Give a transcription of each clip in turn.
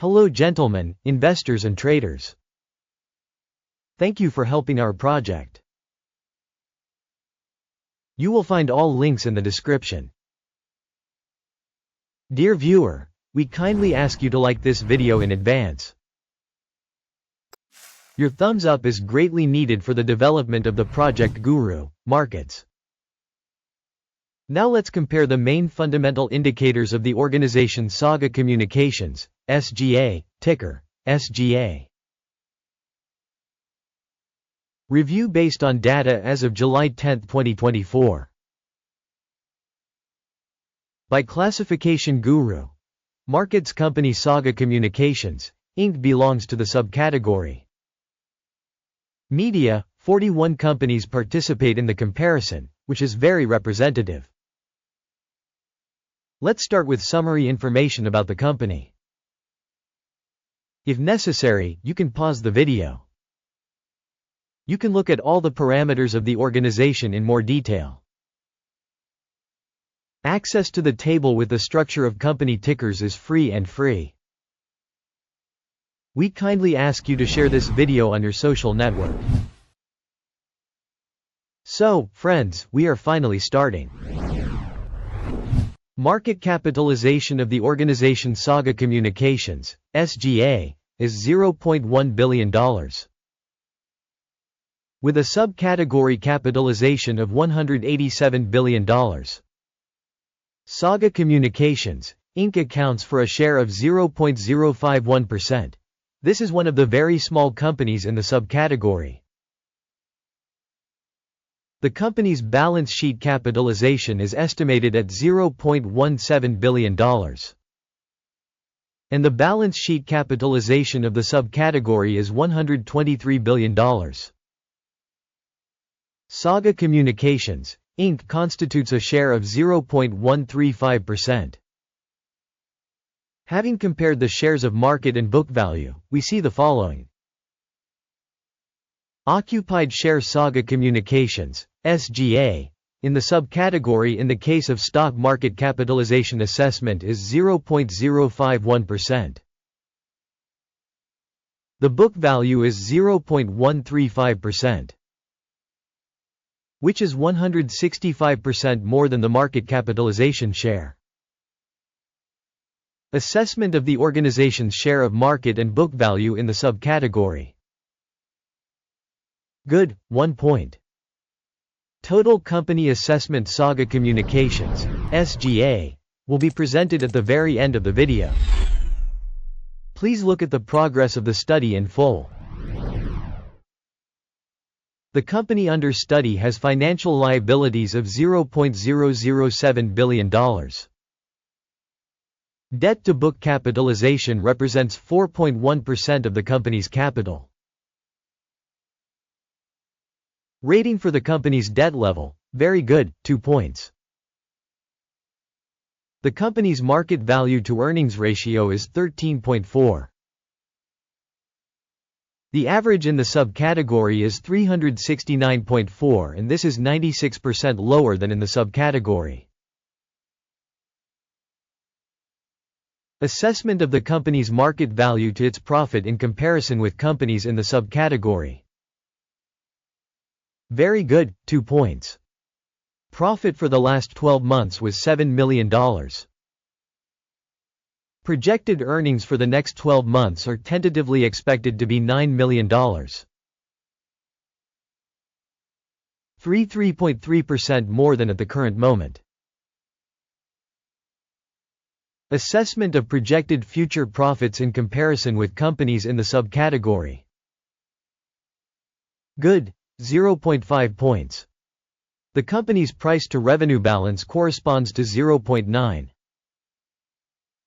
Hello gentlemen, investors and traders. Thank you for helping our project. You will find all links in the description. Dear viewer, we kindly ask you to like this video in advance. Your thumbs up is greatly needed for the development of the project GURU.Markets. Now let's compare the main fundamental indicators of the organization Saga Communications, SGA, ticker, SGA. Review based on data as of July 10, 2024. By classification GURU.Markets company Saga Communications, Inc. belongs to the subcategory Media. 41 companies participate in the comparison, which is very representative. Let's start with summary information about the company. If necessary, you can pause the video. You can look at all the parameters of the organization in more detail. Access to the table with the structure of company tickers is free. We kindly ask you to share this video on your social network. So, friends, we are finally starting. Market capitalization of the organization Saga Communications, SGA, is $0.1 billion. With a subcategory capitalization of $187 billion. Saga Communications, Inc. accounts for a share of 0.051%. This is one of the very small companies in the subcategory. The company's balance sheet capitalization is estimated at $0.17 billion. And the balance sheet capitalization of the subcategory is $123 billion. Saga Communications, Inc. constitutes a share of 0.135%. Having compared the shares of market and book value, we see the following. Occupied share Saga Communications, SGA, in the subcategory in the case of stock market capitalization assessment is 0.051%. The book value is 0.135%, which is 165% more than the market capitalization share. Assessment of the organization's share of market and book value in the subcategory. Good, 1 point. Total company assessment Saga Communications, SGA, will be presented at the very end of the video. Please look at the progress of the study in full. The company under study has financial liabilities of $0.007 billion. Debt to book capitalization represents 4.1% of the company's capital. Rating for the company's debt level, very good, 2 points. The company's market value to earnings ratio is 13.4. The average in the subcategory is 369.4 and this is 96% lower than in the subcategory. Assessment of the company's market value to its profit in comparison with companies in the subcategory. Very good, 2 points. Profit for the last 12 months was $7 million. Projected earnings for the next 12 months are tentatively expected to be $9 million. 3.3% more than at the current moment. Assessment of projected future profits in comparison with companies in the subcategory. Good, 0.5 points. The company's price-to-revenue balance corresponds to 0.9.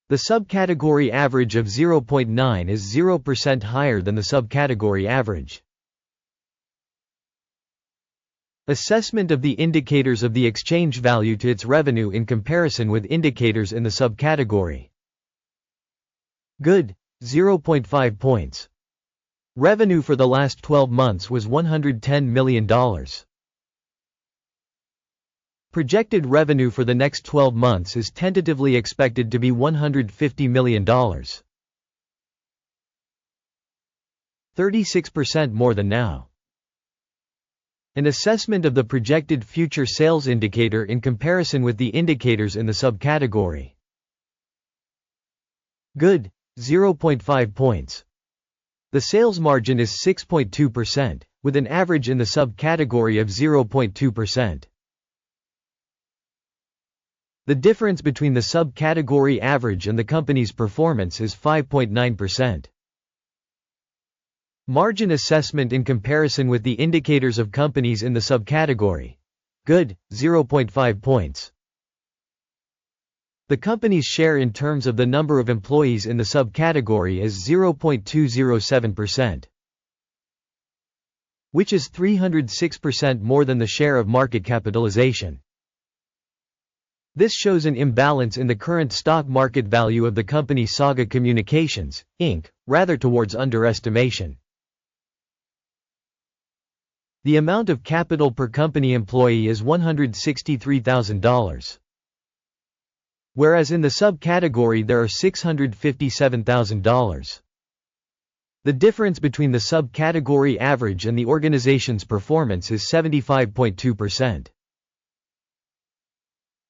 The subcategory average of 0.9 is 0% higher than the subcategory average. Assessment of the indicators of the exchange value to its revenue in comparison with indicators in the subcategory. Good, 0.5 points. Revenue for the last 12 months was $110 million. Projected revenue for the next 12 months is tentatively expected to be $150 million. 36% more than now. An assessment of the projected future sales indicator in comparison with the indicators in the subcategory. Good, 0.5 points. The sales margin is 6.2%, with an average in the subcategory of 0.2%. The difference between the subcategory average and the company's performance is 5.9%. Margin assessment in comparison with the indicators of companies in the subcategory. Good, 0.5 points. The company's share in terms of the number of employees in the subcategory is 0.207%, which is 306% more than the share of market capitalization. This shows an imbalance in the current stock market value of the company Saga Communications, Inc., rather towards underestimation. The amount of capital per company employee is $163,000. Whereas in the subcategory there are $657,000. The difference between the subcategory average and the organization's performance is 75.2%.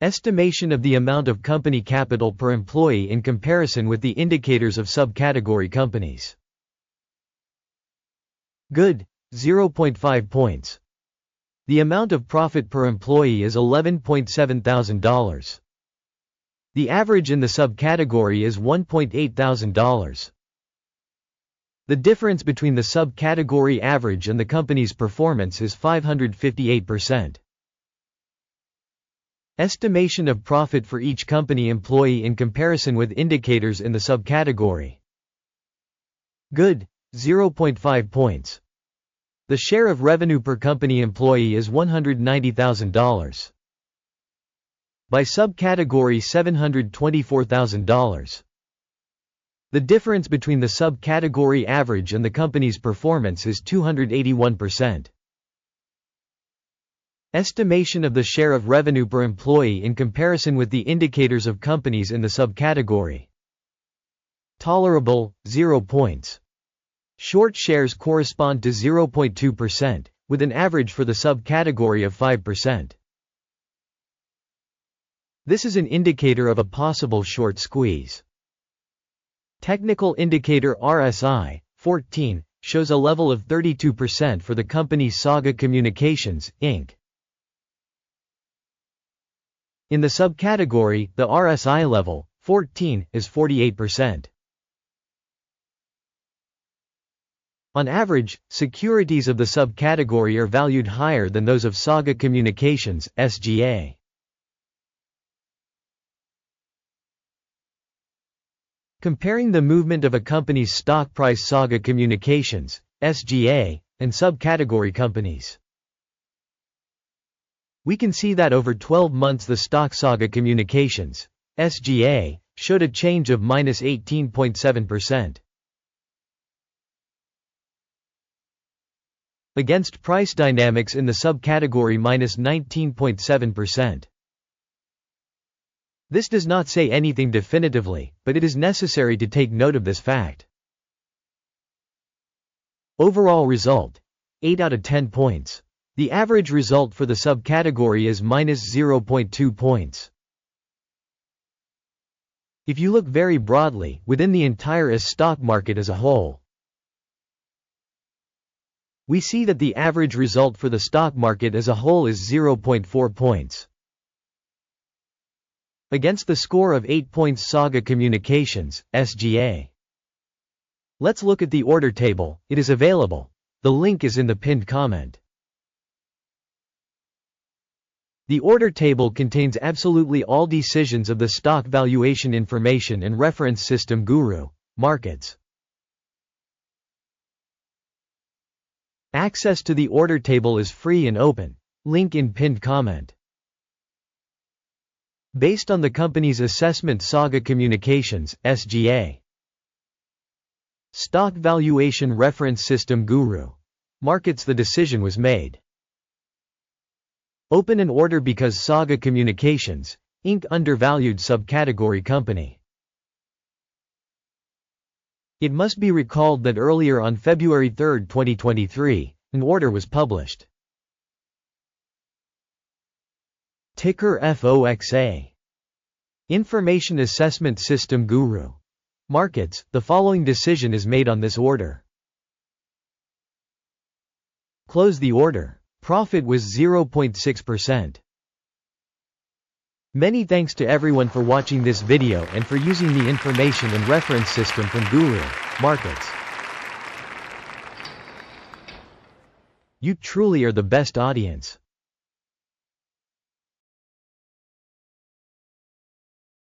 Estimation of the amount of company capital per employee in comparison with the indicators of subcategory companies. Good, 0.5 points. The amount of profit per employee is $11,700. The average in the subcategory is $1,800. The difference between the subcategory average and the company's performance is 558%. Estimation of profit for each company employee in comparison with indicators in the subcategory. Good, 0.5 points. The share of revenue per company employee is $190,000. By subcategory $724,000. The difference between the subcategory average and the company's performance is 281%. Estimation of the share of revenue per employee in comparison with the indicators of companies in the subcategory. Tolerable, 0 points. Short shares correspond to 0.2%, with an average for the subcategory of 5%. This is an indicator of a possible short squeeze. Technical indicator RSI, 14, shows a level of 32% for the company Saga Communications, Inc. In the subcategory, the RSI level, 14, is 48%. On average, securities of the subcategory are valued higher than those of Saga Communications, SGA. Comparing the movement of a company's stock price Saga Communications, SGA, and subcategory companies. We can see that over 12 months the stock Saga Communications, SGA, showed a change of -18.7%. Against price dynamics in the subcategory -19.7%. This does not say anything definitively, but it is necessary to take note of this fact. Overall result, 8 out of 10 points. The average result for the subcategory is -0.2 points. If you look very broadly, within the entire stock market as a whole, we see that the average result for the stock market as a whole is 0.4 points. Against the score of 8 points Saga Communications, SGA. Let's look at the order table, it is available. The link is in the pinned comment. The order table contains absolutely all decisions of the stock valuation information and reference system GURU.Markets. Access to the order table is free and open. Link in pinned comment. Based on the company's assessment Saga Communications, SGA. Stock valuation reference system GURU.Markets. The decision was made. Open an order because Saga Communications, Inc. undervalued subcategory company. It must be recalled that earlier on February 3, 2023, an order was published. Ticker FOXA. Information Assessment System GURU.Markets. The following decision is made on this order. Close the order. Profit was 0.6%. Many thanks to everyone for watching this video and for using the information and reference system from GURU.Markets. You truly are the best audience.